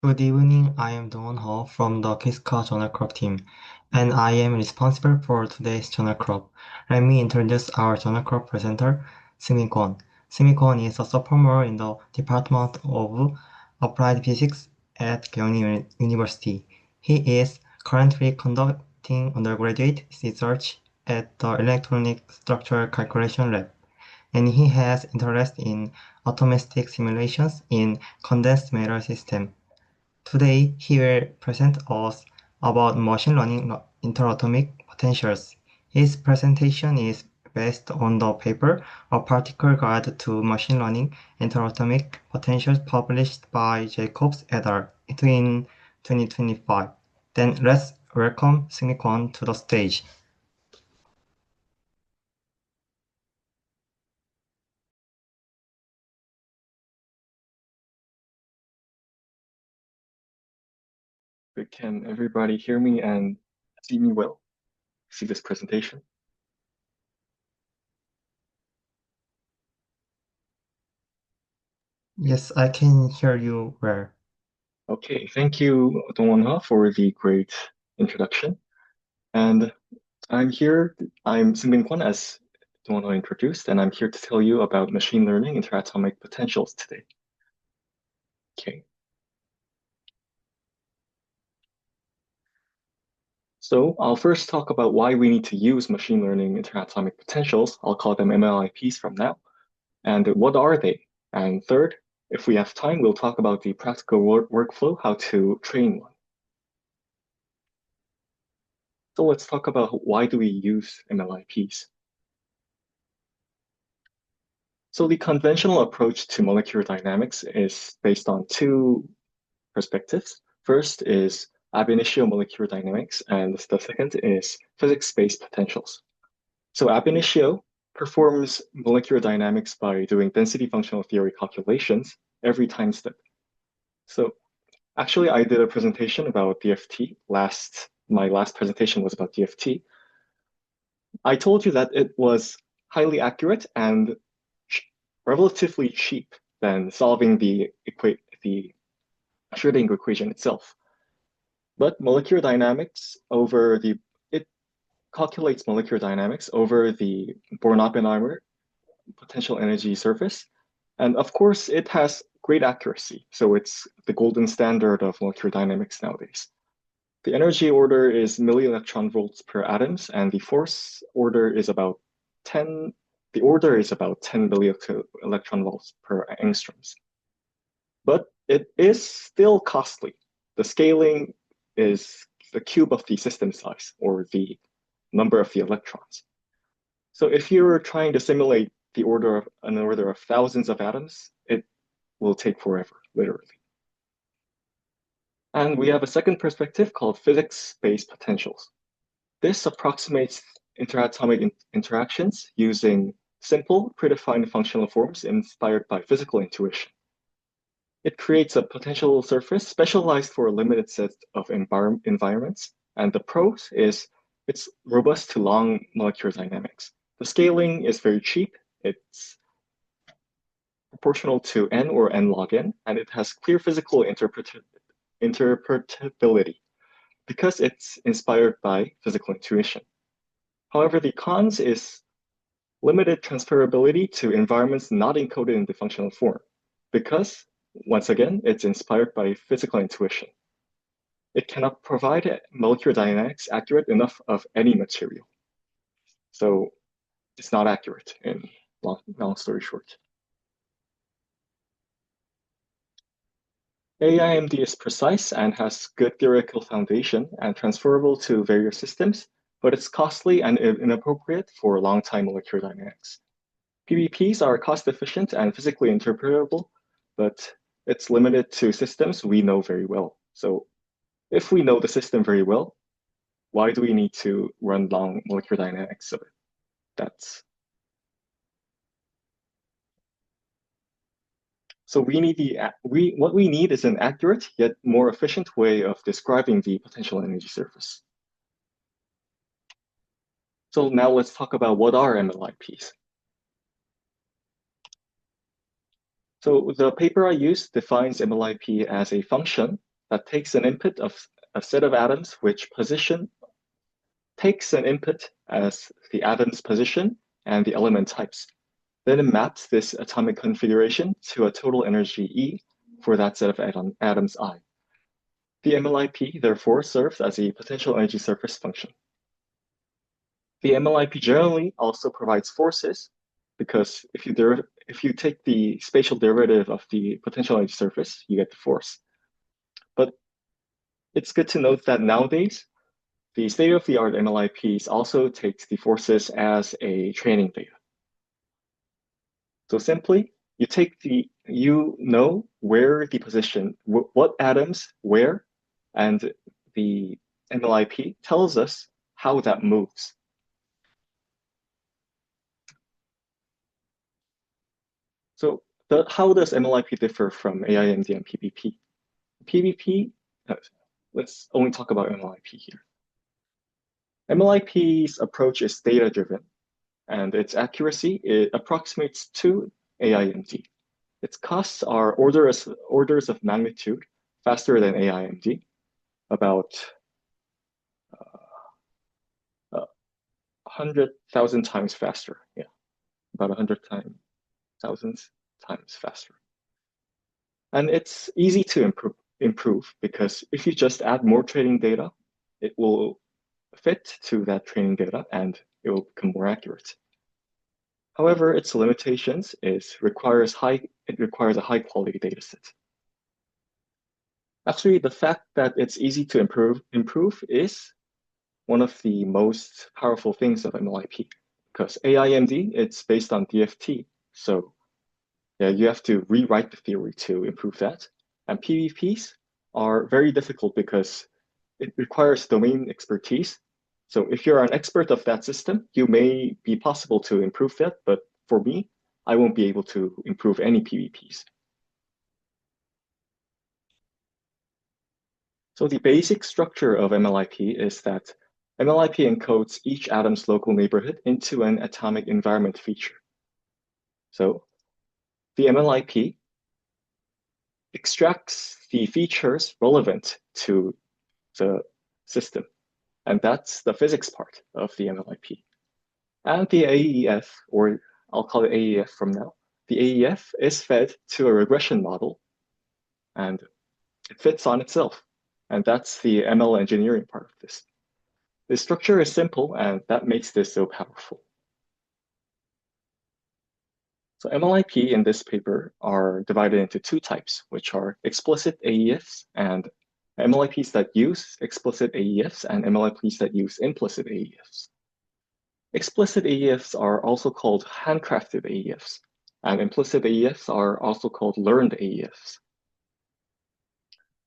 Good evening, I am Dong Ho from the QISCA Journal Club team, and I am responsible for today's Journal Club. Let me introduce our Journal Club presenter, Seungbin Kwon. Seungbin Kwon is a sophomore in the Department of Applied Physics at Gweon University. He is currently conducting undergraduate research at the Electronic Structure Calculation Lab, and he has interest in atomistic simulations in condensed matter systems. Today, he will present us about machine learning interatomic potentials. His presentation is based on the paper A Particle Guide to Machine Learning Interatomic Potentials published by Jacobs et al. In 2025. Then let's welcome Seungbin Kwon to the stage. But can everybody hear me and see me well? See this presentation? Yes, I can hear you well. Okay, thank you, Dongwon-ha, for the great introduction. And I'm here, I'm Seungbin Kwon, as Dongwon-ha introduced, and I'm here to tell you about machine learning interatomic potentials today. Okay. So I'll first talk about why we need to use machine learning interatomic potentials. I'll call them MLIPs from now. And what are they? And third, if we have time, we'll talk about the practical workflow, how to train one. So let's talk about why do we use MLIPs. So the conventional approach to molecular dynamics is based on two perspectives. First is ab initio molecular dynamics, and the second is physics-based potentials. So ab initio performs molecular dynamics by doing density functional theory calculations every time step. So actually, I did a presentation about DFT. My last presentation was about DFT. I told you that it was highly accurate and relatively cheap than solving the Schrödinger equation itself. But molecular dynamics over the it calculates molecular dynamics over the Born-Oppenheimer potential energy surface. And of course, it has great accuracy. So it's the golden standard of molecular dynamics nowadays. The energy order is milli-electron volts per atoms, and the force order is about 10, the order is about 10 milli-electron volts per angstroms. But it is still costly. The scaling is the cube of the system size, or the number of the electrons. So if you're trying to simulate an order of thousands of atoms, it will take forever, literally. And we have a second perspective called physics-based potentials. This approximates interatomic interactions using simple, predefined functional forms inspired by physical intuition. It creates a potential surface specialized for a limited set of environments, and the pros is it's robust to long molecular dynamics. The scaling is very cheap. It's proportional to n or n log n, and it has clear physical interpretability because it's inspired by physical intuition. However, the cons is limited transferability to environments not encoded in the functional form because, once again, it's inspired by physical intuition. It cannot provide molecular dynamics accurate enough of any material. So it's not accurate in long story short. AIMD is precise and has good theoretical foundation and transferable to various systems, but it's costly and inappropriate for long-time molecular dynamics. PBPs are cost-efficient and physically interpretable, but it's limited to systems we know very well. So if we know the system very well, why do we need to run long molecular dynamics of it? So what we need is an accurate yet more efficient way of describing the potential energy surface. So now let's talk about what are MLIPs. So the paper I used defines MLIP as a function that takes an input of a set of atoms which takes an input as the atom's position and the element types. Then it maps this atomic configuration to a total energy E for that set of atoms I. The MLIP therefore serves as a potential energy surface function. The MLIP generally also provides forces because if you take the spatial derivative of the potential energy surface, you get the force. But it's good to note that nowadays, the state-of-the-art MLIPs also takes the forces as a training data. So simply, you know where the position, what atoms where, and the MLIP tells us how that moves. So how does MLIP differ from AIMD and PBP? PBP, let's only talk about MLIP here. MLIP's approach is data-driven, and its accuracy it approximates to AIMD. Its costs are orders of magnitude faster than AIMD, about 100,000 times faster. Yeah, about 100,000 times faster. And it's easy to improve because if you just add more training data, it will fit to that training data and it will become more accurate. However, its limitations it requires a high quality data set. Actually, the fact that it's easy to improve is one of the most powerful things of MLIP because AIMD, it's based on DFT. So yeah, you have to rewrite the theory to improve that. And PVPs are very difficult because it requires domain expertise. So if you're an expert of that system, you may be possible to improve that. But for me, I won't be able to improve any PVPs. So the basic structure of MLIP is that MLIP encodes each atom's local neighborhood into an atomic environment feature. So the MLIP extracts the features relevant to the system, and that's the physics part of the MLIP. And the AEF, or I'll call it AEF from now, the AEF is fed to a regression model, and it fits on itself. And that's the ML engineering part of this. The structure is simple, and that makes this so powerful. So MLIP in this paper are divided into two types, which are explicit AEFs and MLIPs that use explicit AEFs and MLIPs that use implicit AEFs. Explicit AEFs are also called handcrafted AEFs, and implicit AEFs are also called learned AEFs.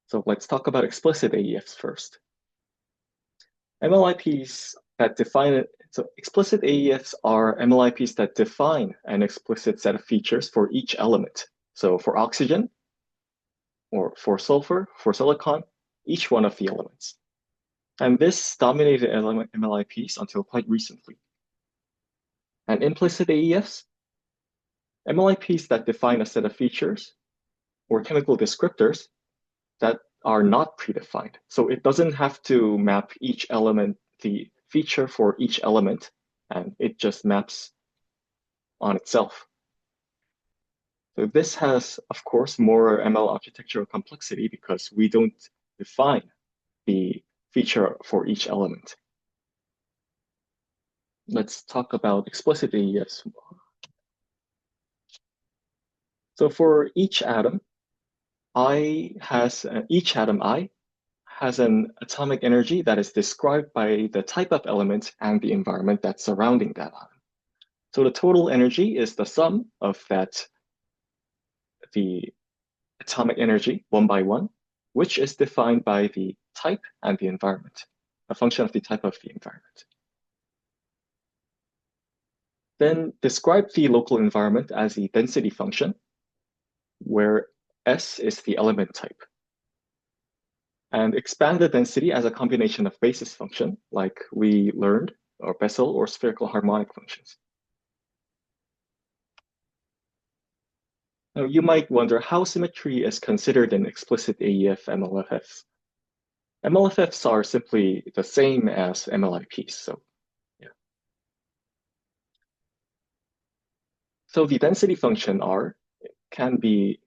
So let's talk about explicit AEFs first. MLIPs that define it. So explicit AEFs are MLIPs that define an explicit set of features for each element. So for oxygen, or for sulfur, for silicon, each one of the elements. And this dominated MLIPs until quite recently. And implicit AEFs, MLIPs that define a set of features or chemical descriptors that are not predefined. So it doesn't have to map each element, the feature for each element, and it just maps on itself. So this has, of course, more ML architectural complexity because we don't define the feature for each element. Let's talk about explicit AEFs. So for each atom, each atom I has an atomic energy that is described by the type of element and the environment that's surrounding that atom. So the total energy is the sum of the atomic energy one by one, which is defined by the type and the environment, a function of the type of the environment. Then describe the local environment as a density function, where S is the element type. And expand the density as a combination of basis function, like we learned, or Bessel or spherical harmonic functions. Now, you might wonder how symmetry is considered in explicit AEF MLFFs. MLFFs are simply the same as MLIPs, so yeah. So the density function R can be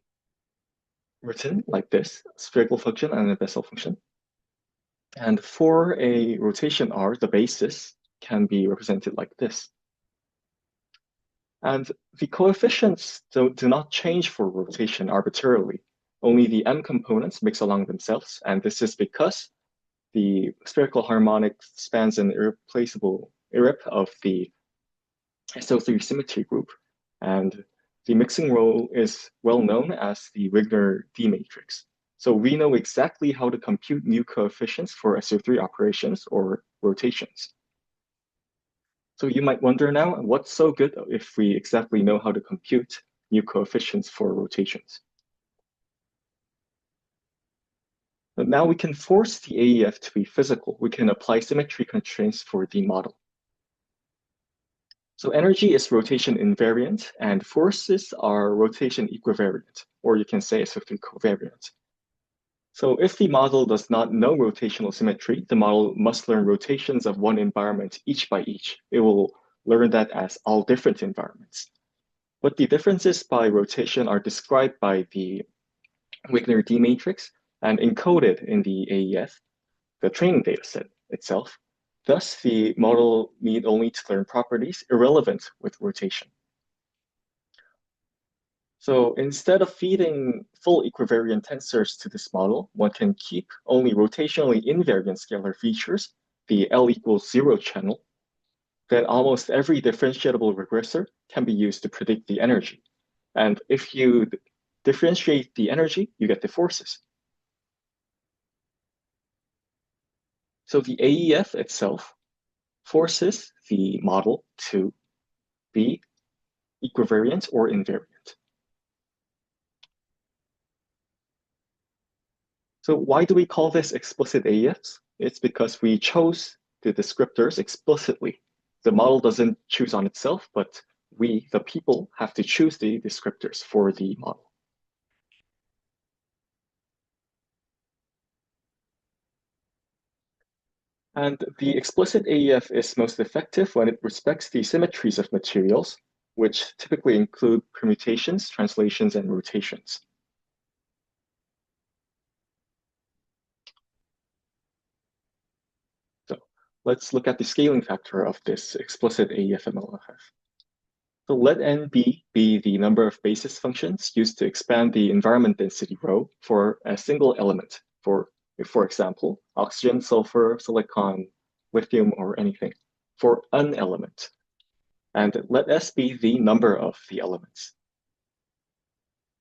written like this, spherical function and a Bessel function. And for a rotation R, the basis can be represented like this. And the coefficients do not change for rotation arbitrarily. Only the m components mix along themselves, and this is because the spherical harmonic spans an irreplaceable irrep of the SO3 symmetry group, and the mixing role is well known as the Wigner D matrix. So we know exactly how to compute new coefficients for SO3 operations or rotations. So you might wonder now, what's so good if we exactly know how to compute new coefficients for rotations? But now we can force the AEF to be physical. We can apply symmetry constraints for the model. So energy is rotation invariant and forces are rotation equivariant, or you can say SO3 covariant. So if the model does not know rotational symmetry, the model must learn rotations of one environment each by each. It will learn that as all different environments. But the differences by rotation are described by the Wigner D matrix and encoded in the AEF, the training dataset itself. Thus, the model need only to learn properties irrelevant with rotation. So instead of feeding full equivariant tensors to this model, one can keep only rotationally invariant scalar features, the L equals 0 channel. Then almost every differentiable regressor can be used to predict the energy. And if you differentiate the energy, you get the forces. So the AEF itself forces the model to be equivariant or invariant. So why do we call this explicit AEFs? It's because we chose the descriptors explicitly. The model doesn't choose on itself, but we, the people, have to choose the descriptors for the model. And the explicit AEF is most effective when it respects the symmetries of materials, which typically include permutations, translations, and rotations. So let's look at the scaling factor of this explicit AEF MLFF. So let n be the number of basis functions used to expand the environment density rho for a single element, for example, oxygen, sulfur, silicon, lithium, or anything, for an element. And let S be the number of the elements.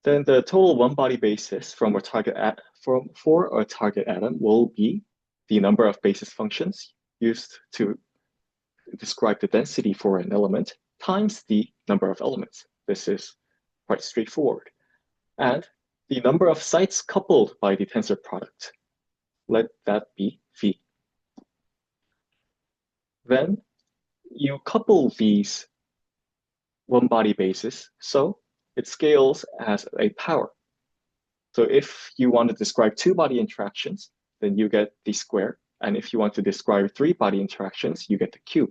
Then the total one-body basis from a target for a target atom will be the number of basis functions used to describe the density for an element times the number of elements. This is quite straightforward. And the number of sites coupled by the tensor product, let that be V. Then you couple these one-body bases, so it scales as a power. So if you want to describe two-body interactions, then you get the square. And if you want to describe three-body interactions, you get the cube.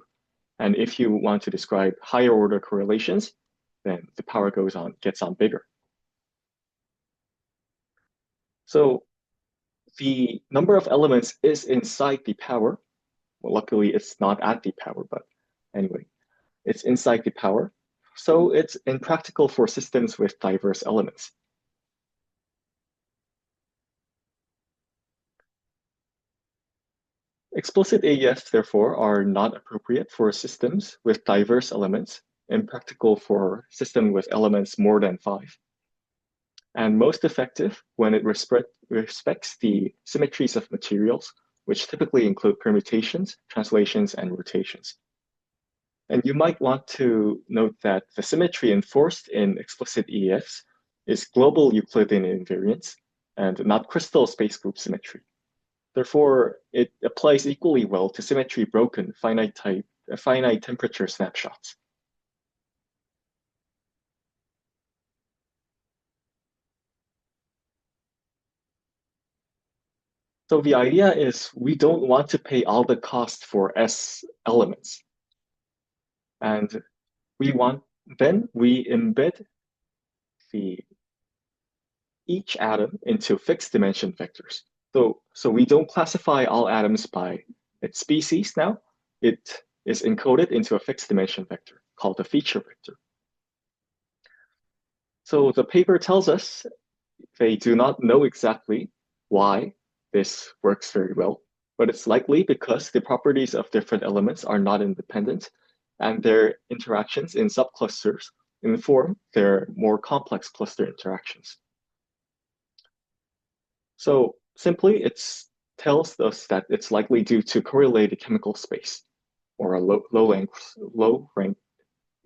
And if you want to describe higher order correlations, then the power gets on bigger. So the number of elements is inside the power. Well, luckily, it's not at the power, but anyway, it's inside the power. So it's impractical for systems with diverse elements. Explicit AEFs, therefore, are not appropriate for systems with diverse elements, impractical for systems with elements more than 5, and most effective when it respects the symmetries of materials, which typically include permutations, translations, and rotations. And you might want to note that the symmetry enforced in explicit EFs is global Euclidean invariance and not crystal space group symmetry. Therefore, it applies equally well to symmetry broken finite temperature snapshots. So the idea is we don't want to pay all the cost for S elements. And we embed the each atom into fixed dimension vectors. So we don't classify all atoms by its species now. It is encoded into a fixed dimension vector called a feature vector. So the paper tells us they do not know exactly why this works very well, but it's likely because the properties of different elements are not independent and their interactions in subclusters inform their more complex cluster interactions. So simply, it tells us that it's likely due to correlated chemical space or a low rank.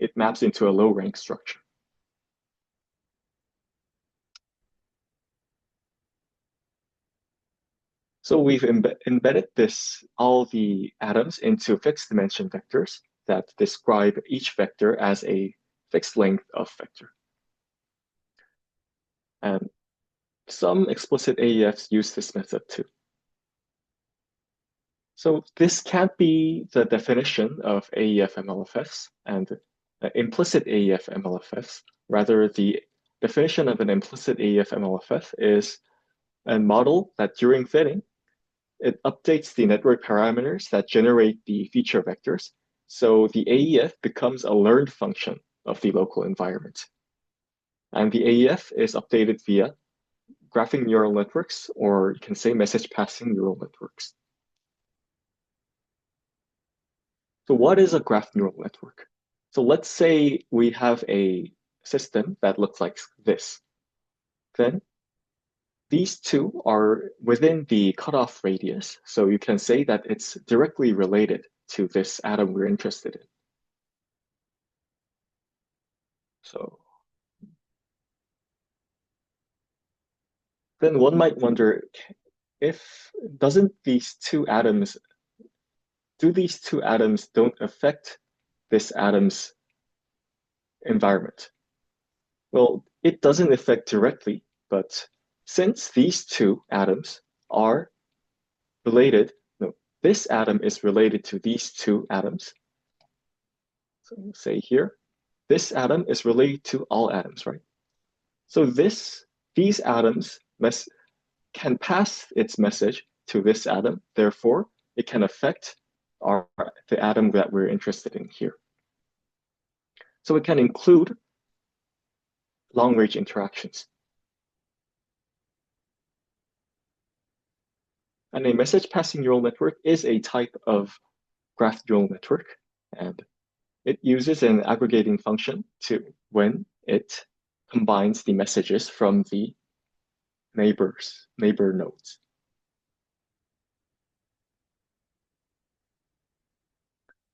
It maps into a low rank structure. So we've embedded all the atoms into fixed dimension vectors that describe each vector as a fixed length of vector. And some explicit AEFs use this method too. So this can't be the definition of AEF MLFFs and implicit AEF MLFFs. Rather, the definition of an implicit AEF MLFF is a model that during fitting, it updates the network parameters that generate the feature vectors. So the AEF becomes a learned function of the local environment. And the AEF is updated via graphing neural networks, or you can say message passing neural networks. So what is a graph neural network? So let's say we have a system that looks like this. Then these two are within the cutoff radius. So you can say that it's directly related to this atom we're interested in. So then one might wonder, if doesn't these two atoms, do these two atoms don't affect this atom's environment? Well, it doesn't affect directly, but since these two atoms are related, no, this atom is related to these two atoms. So say here, this atom is related to all atoms, right? So these atoms can pass its message to this atom. Therefore, it can affect the atom that we're interested in here. So it can include long-range interactions. And a message passing neural network is a type of graph neural network, and it uses an aggregating function when it combines the messages from the neighbor nodes.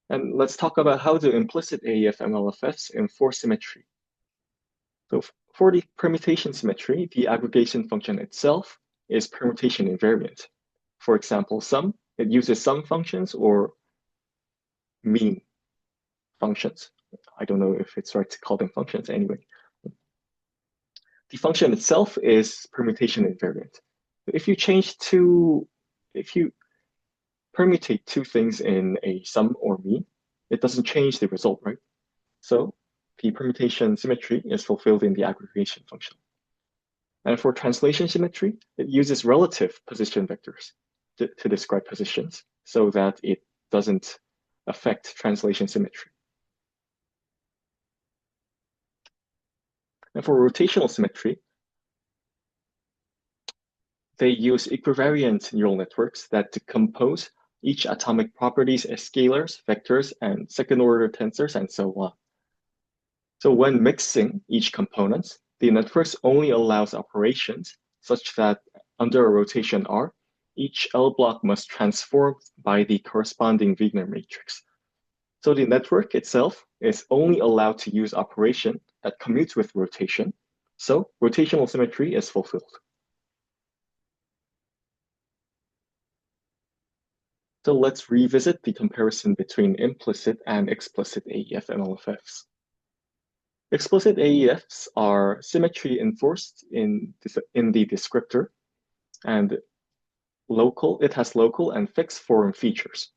And let's talk about how the implicit AEF MLFFs enforce symmetry. So for the permutation symmetry, the aggregation function itself is permutation invariant. For example, it uses sum functions or mean functions. I don't know if it's right to call them functions anyway. The function itself is permutation invariant. If you permutate two things in a sum or mean, it doesn't change the result, right? So the permutation symmetry is fulfilled in the aggregation function. And for translation symmetry, it uses relative position vectors to describe positions so that it doesn't affect translation symmetry. And for rotational symmetry, they use equivariant neural networks that decompose each atomic properties as scalars, vectors, and second-order tensors, and so on. So when mixing each component, the networks only allows operations such that under a rotation R, each L block must transform by the corresponding Wigner matrix. So the network itself is only allowed to use operation that commutes with rotation. So rotational symmetry is fulfilled. So let's revisit the comparison between implicit and explicit AEF MLFFs. Explicit AEFs are symmetry enforced in the descriptor, and it has local and fixed form features.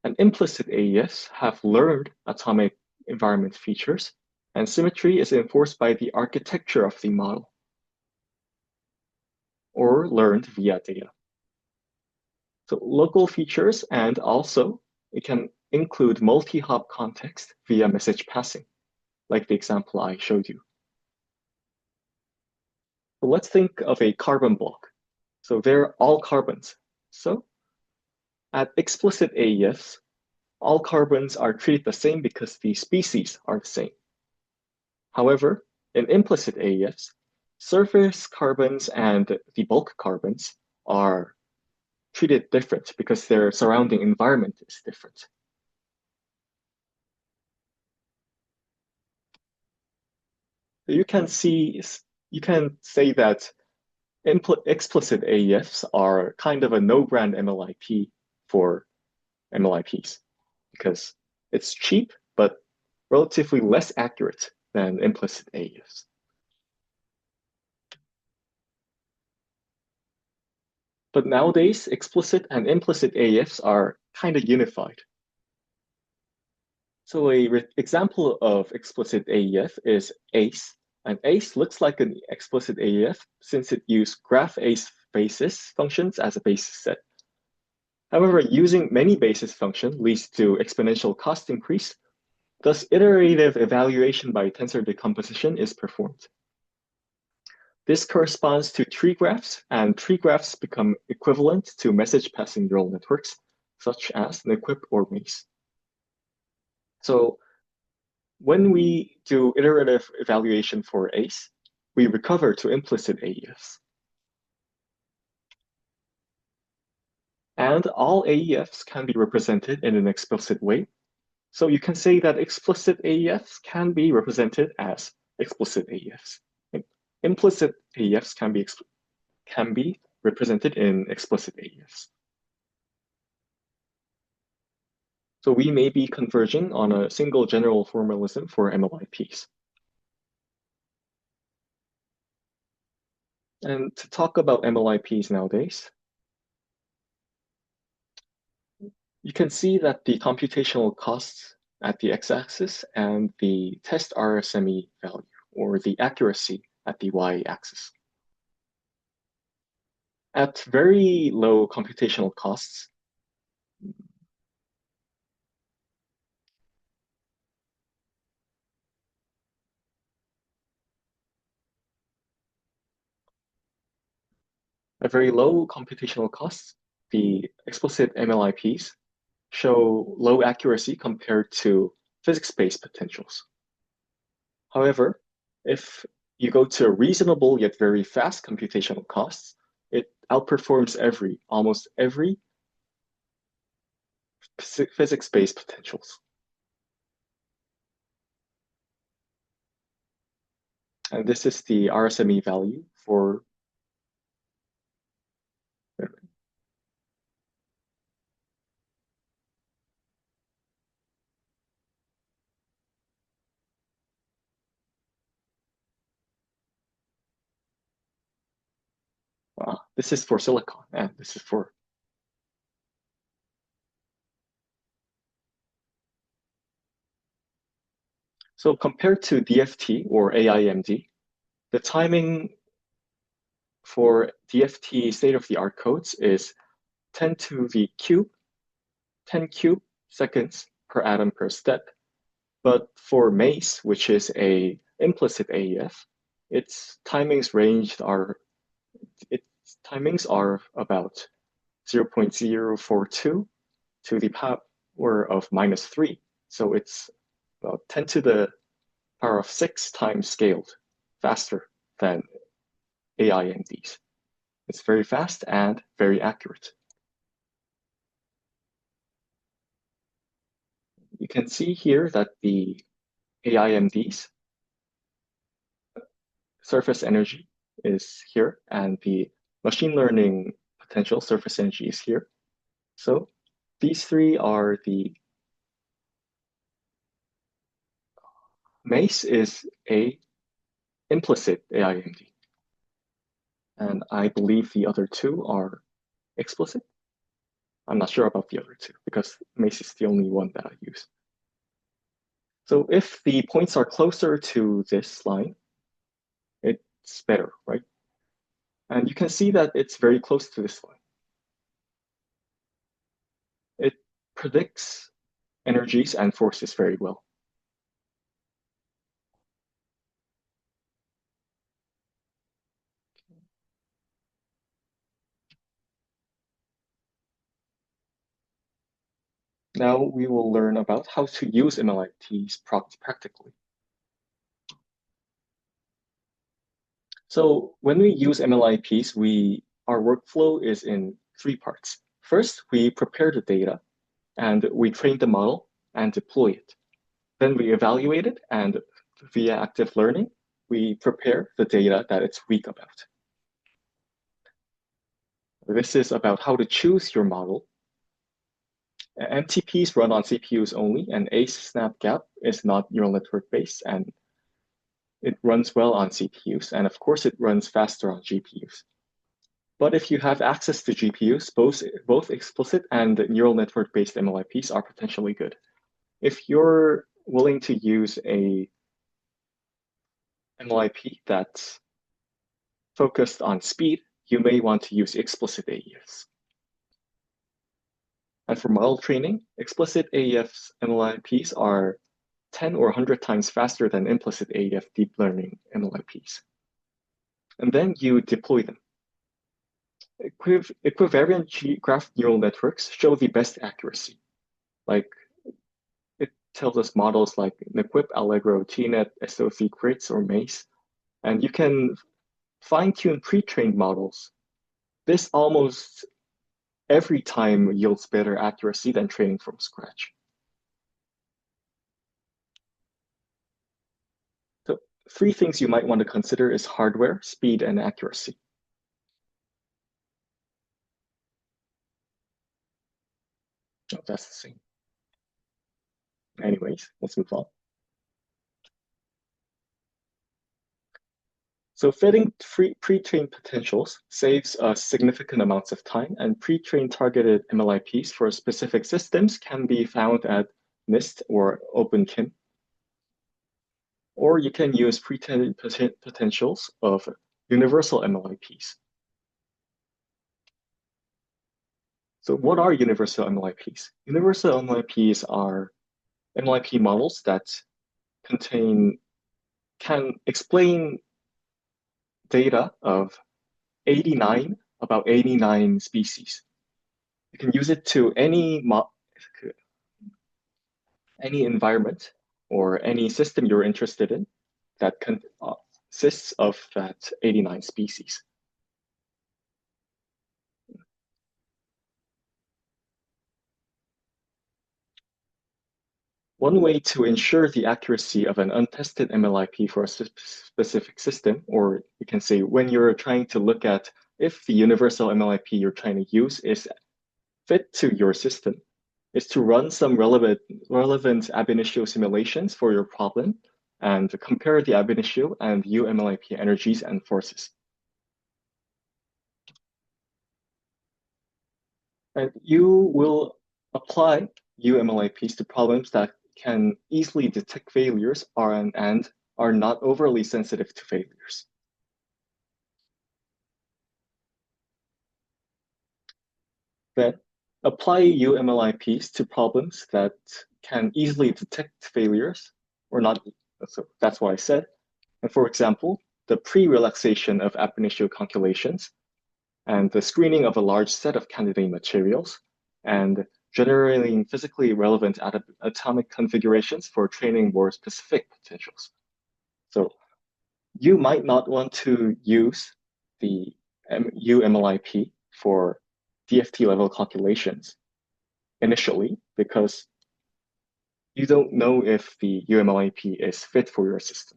And implicit AEFs have learned atomic environment features, and symmetry is enforced by the architecture of the model, or learned via data. So local features, and also it can include multi-hop context via message passing, like the example I showed you. So let's think of a carbon block. So they're all carbons. So at explicit AEFs, all carbons are treated the same because the species are the same. However, in implicit AEFs, surface carbons and the bulk carbons are treated different because their surrounding environment is different. You can say that explicit AEFs are kind of a no-brand MLIP for MLIPs because it's cheap but relatively less accurate than implicit AEFs. But nowadays, explicit and implicit AEFs are kind of unified. So an example of explicit AEF is ACE. And ACE looks like an explicit AEF since it used graph ACE basis functions as a basis set. However, using many basis function leads to exponential cost increase. Thus, iterative evaluation by tensor decomposition is performed. This corresponds to tree graphs, and tree graphs become equivalent to message passing neural networks, such as NeQuip or MACE. So when we do iterative evaluation for ACE, we recover to implicit AEFs. And all AEFs can be represented in an explicit way. So you can say that explicit AEFs can be represented as explicit AEFs. Implicit AEFs can be represented in explicit AEFs. So we may be converging on a single general formalism for MLIPs. And to talk about MLIPs nowadays, you can see that the computational costs at the x-axis and the test RSME value, or the accuracy at the y-axis. At very low computational costs, at very low computational costs, the explicit MLIPs show low accuracy compared to physics-based potentials. However, if you go to reasonable yet very fast computational costs, it outperforms almost every physics-based potentials. And this is the RSME value for this is for silicon, and this is for so compared to DFT or AIMD, the timing for DFT state-of-the-art codes is 10 to the cube, 10 cube seconds per atom per step. But for MACE, which is a implicit AEF, its timings are about 0.042 to the power of -3. So it's about 10 to the power of 6 times scaled faster than AIMDs. It's very fast and very accurate. You can see here that the AIMDs surface energy is here, and the machine learning potential surface energy is here. So these three are the MACE is a implicit AIMD. And I believe the other two are explicit. I'm not sure about the other two because MACE is the only one that I use. So if the points are closer to this line, it's better, right? And you can see that it's very close to this line. It predicts energies and forces very well. Now we will learn about how to use MLIPs practically. So when we use MLIPs, our workflow is in three parts. First, we prepare the data and we train the model and deploy it. Then we evaluate it, and via active learning, we prepare the data that it's weak about. This is about how to choose your model. MTPs run on CPUs only, and ACE SnapGap is not neural network based, and it runs well on CPUs, and of course it runs faster on GPUs. But if you have access to GPUs, both explicit and neural network based MLIPs are potentially good. If you're willing to use a MLIP that's focused on speed, you may want to use explicit AEFs. And for model training, explicit AEFs MLIPs are 10 or 100 times faster than implicit AEF deep learning MLIPs. And then you deploy them. Equivariant graph neural networks show the best accuracy. Like it tells us models like Nequip, Allegro, TNet, SOC, Crits, or MACE. And you can fine-tune pre-trained models. This almost every time yields better accuracy than training from scratch. So three things you might want to consider is hardware, speed, and accuracy. Oh, that's the same. Anyways, let's move on. So fitting pre-trained potentials saves significant amounts of time, and pre-trained targeted MLIPs for specific systems can be found at NIST or OpenKIM. Or you can use pre-trained potentials of universal MLIPs. So what are universal MLIPs? Universal MLIPs are MLIP models that can explain data of about 89 species. You can use it to any environment or any system you're interested in that consists of that 89 species. One way to ensure the accuracy of an untested MLIP for a specific system, or you can say when you're trying to look at if the universal MLIP you're trying to use is fit to your system, is to run some relevant ab initio simulations for your problem and compare the ab initio and UMLIP energies and forces. And you will apply UMLIPs to problems that can easily detect failures and are not overly sensitive to failures. Then apply UMLIPs to problems that can easily detect failures or not. So that's what I said. And for example, the pre-relaxation of ab initio calculations and the screening of a large set of candidate materials and generating physically relevant atomic configurations for training more specific potentials. So you might not want to use the UMLIP for DFT level calculations initially because you don't know if the UMLIP is fit for your system.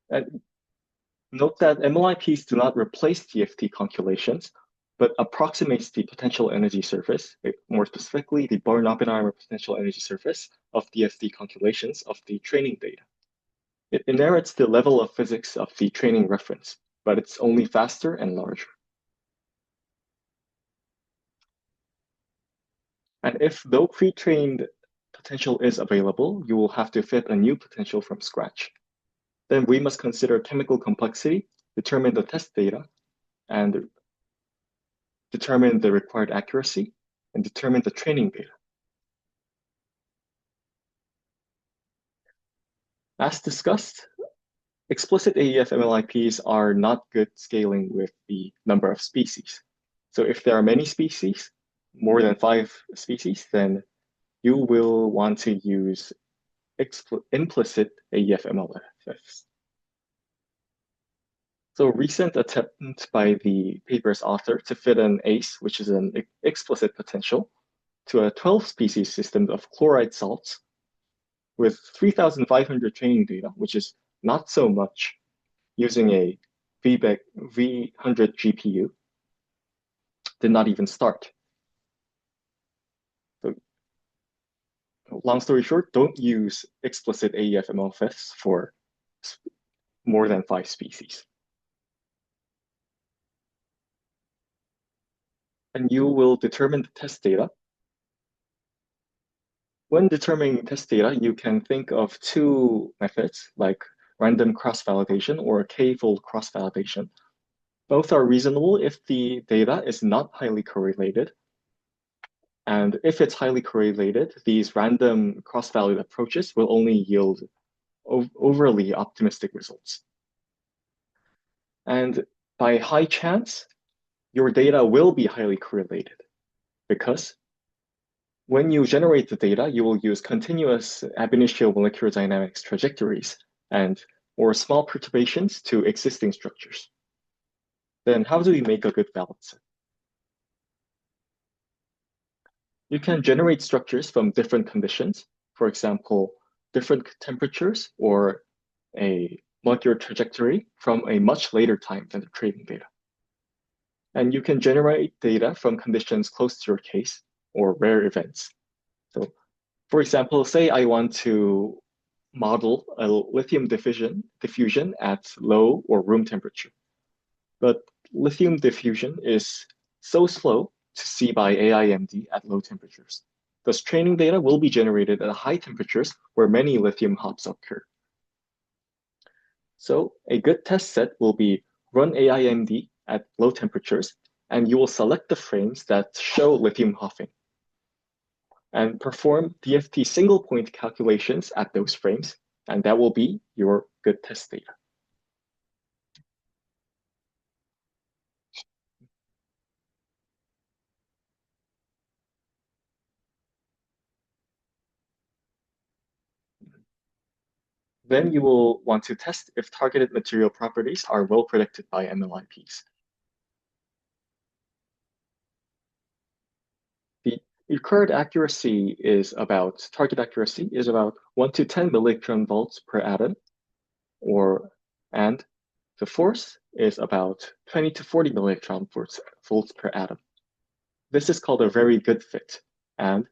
And note that MLIPs do not replace DFT calculations, but approximates the potential energy surface, more specifically the Born-Oppenheimer potential energy surface of DFT calculations of the training data. It inherits the level of physics of the training reference, but it's only faster and larger. And if no pre-trained potential is available, you will have to fit a new potential from scratch. Then we must consider chemical complexity, determine the test data, and determine the required accuracy, and determine the training data. As discussed, explicit AEF MLIPs are not good scaling with the number of species. So if there are many species, more than 5 species, then you will want to use implicit AEF MLFs. So recent attempt by the paper's author to fit an ACE, which is an explicit potential, to a 12 species system of chloride salts with 3,500 training data, which is not so much, using a V100 GPU, did not even start. So, long story short, don't use explicit AEF MLFs for more than 5 species. And you will determine the test data. When determining test data, you can think of 2 methods, like random cross-validation or k-fold cross-validation. Both are reasonable if the data is not highly correlated. And if it's highly correlated, these random cross-valid approaches will only yield overly optimistic results. And by high chance, your data will be highly correlated because when you generate the data, you will use continuous ab initio molecular dynamics trajectories or small perturbations to existing structures. Then how do we make a good balance? You can generate structures from different conditions, for example, different temperatures or a molecular trajectory from a much later time than the training data. And you can generate data from conditions close to your case or rare events. So, for example, say I want to model a lithium diffusion at low or room temperature. But lithium diffusion is so slow to see by AIMD at low temperatures. Thus, training data will be generated at high temperatures where many lithium hops occur. So a good test set will be run AIMD at low temperatures, and you will select the frames that show lithium hopping and perform DFT single point calculations at those frames, and that will be your good test data. Then you will want to test if targeted material properties are well predicted by MLIPs. The required accuracy is about, target accuracy is about 1 to 10 millicron volts per atom, and the force is about 20 to 40 millicron volts per atom. This is called a very good fit, and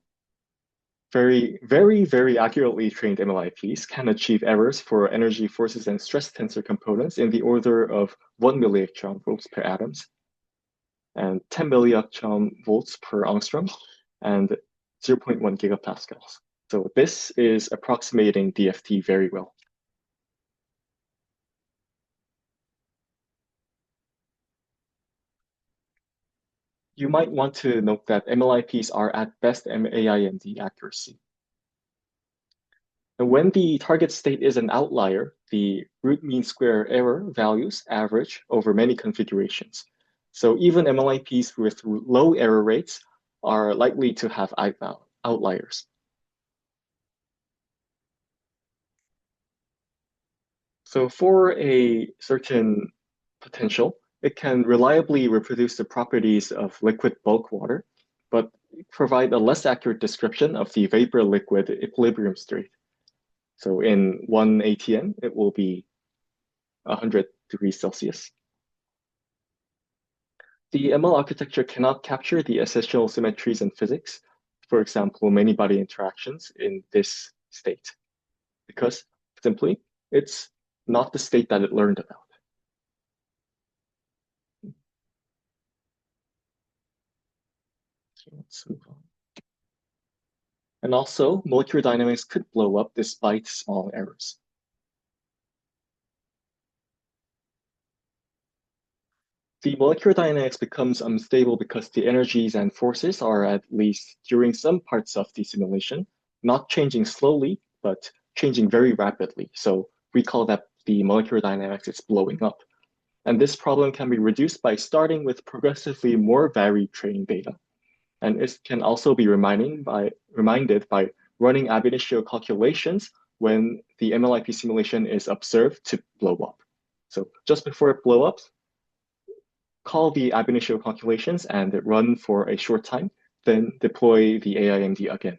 very, very, very accurately trained MLIPs can achieve errors for energy, forces, and stress tensor components in the order of 1 millielectron volts per atoms and 10 millielectron volts per angstrom and 0.1 gigapascals. So this is approximating DFT very well. You might want to note that MLIPs are at best AIMD accuracy. And when the target state is an outlier, the root mean square error values average over many configurations. So even MLIPs with low error rates are likely to have outliers. So for a certain potential, it can reliably reproduce the properties of liquid bulk water, but provide a less accurate description of the vapor-liquid equilibrium state. So in 1 ATM, it will be 100 degrees Celsius. The ML architecture cannot capture the essential symmetries in physics, for example, many-body interactions in this state, because simply it's not the state that it learned about. So let's move on. And also, molecular dynamics could blow up despite small errors. The molecular dynamics becomes unstable because the energies and forces are, at least during some parts of the simulation, not changing slowly, but changing very rapidly. So we call that the molecular dynamics is blowing up. And this problem can be reduced by starting with progressively more varied training data. And it can also be reminded by running ab initio calculations when the MLIP simulation is observed to blow up. So just before it blows up, call the ab initio calculations and run for a short time, then deploy the AIMD again.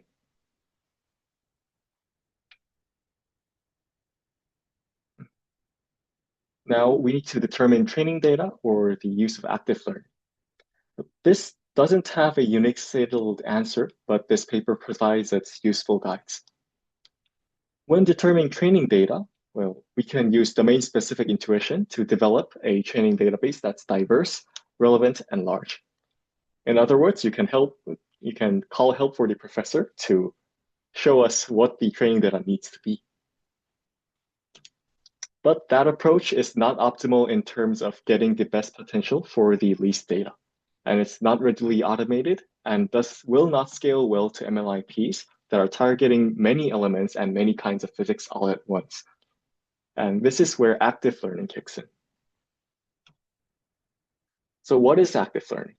Now we need to determine training data or the use of active learning. This doesn't have a unique settled answer, but this paper provides its useful guides. When determining training data, well, we can use domain-specific intuition to develop a training database that's diverse, relevant, and large. In other words, you can call help for the professor to show us what the training data needs to be. But that approach is not optimal in terms of getting the best potential for the least data. And it's not readily automated and thus will not scale well to MLIPs that are targeting many elements and many kinds of physics all at once. And this is where active learning kicks in. So what is active learning?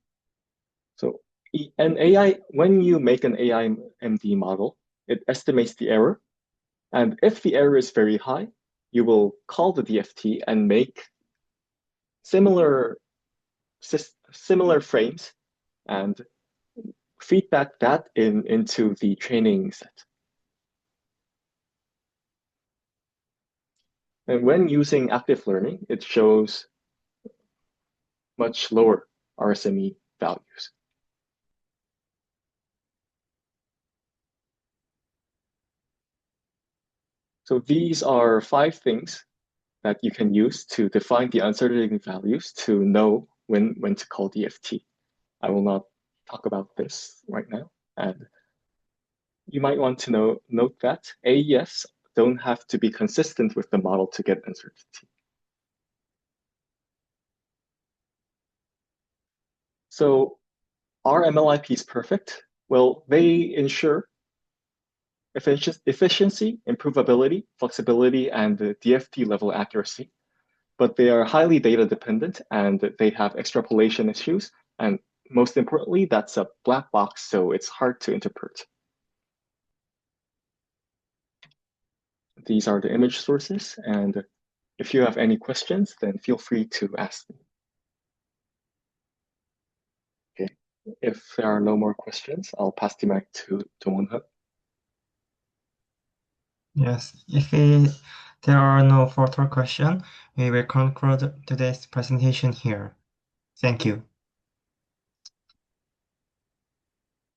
So when you make an AIMD model, it estimates the error. And if the error is very high, you will call the DFT and make similar frames and feedback that into the training set. And when using active learning, it shows much lower RSME values. So these are 5 things that you can use to define the uncertainty values to know when to call DFT. I will not talk about this right now. And you might want to note that AES don't have to be consistent with the model to get uncertainty. So are MLIPs perfect? Well, they ensure efficiency, improvability, flexibility, and the DFT level accuracy. But they are highly data dependent and they have extrapolation issues. And most importantly, that's a black box, so it's hard to interpret. These are the image sources. And if you have any questions, then feel free to ask me. Okay. If there are no more questions, I'll pass the mic to Dong-Won. Yes, if there are no further questions, we will conclude today's presentation here. Thank you.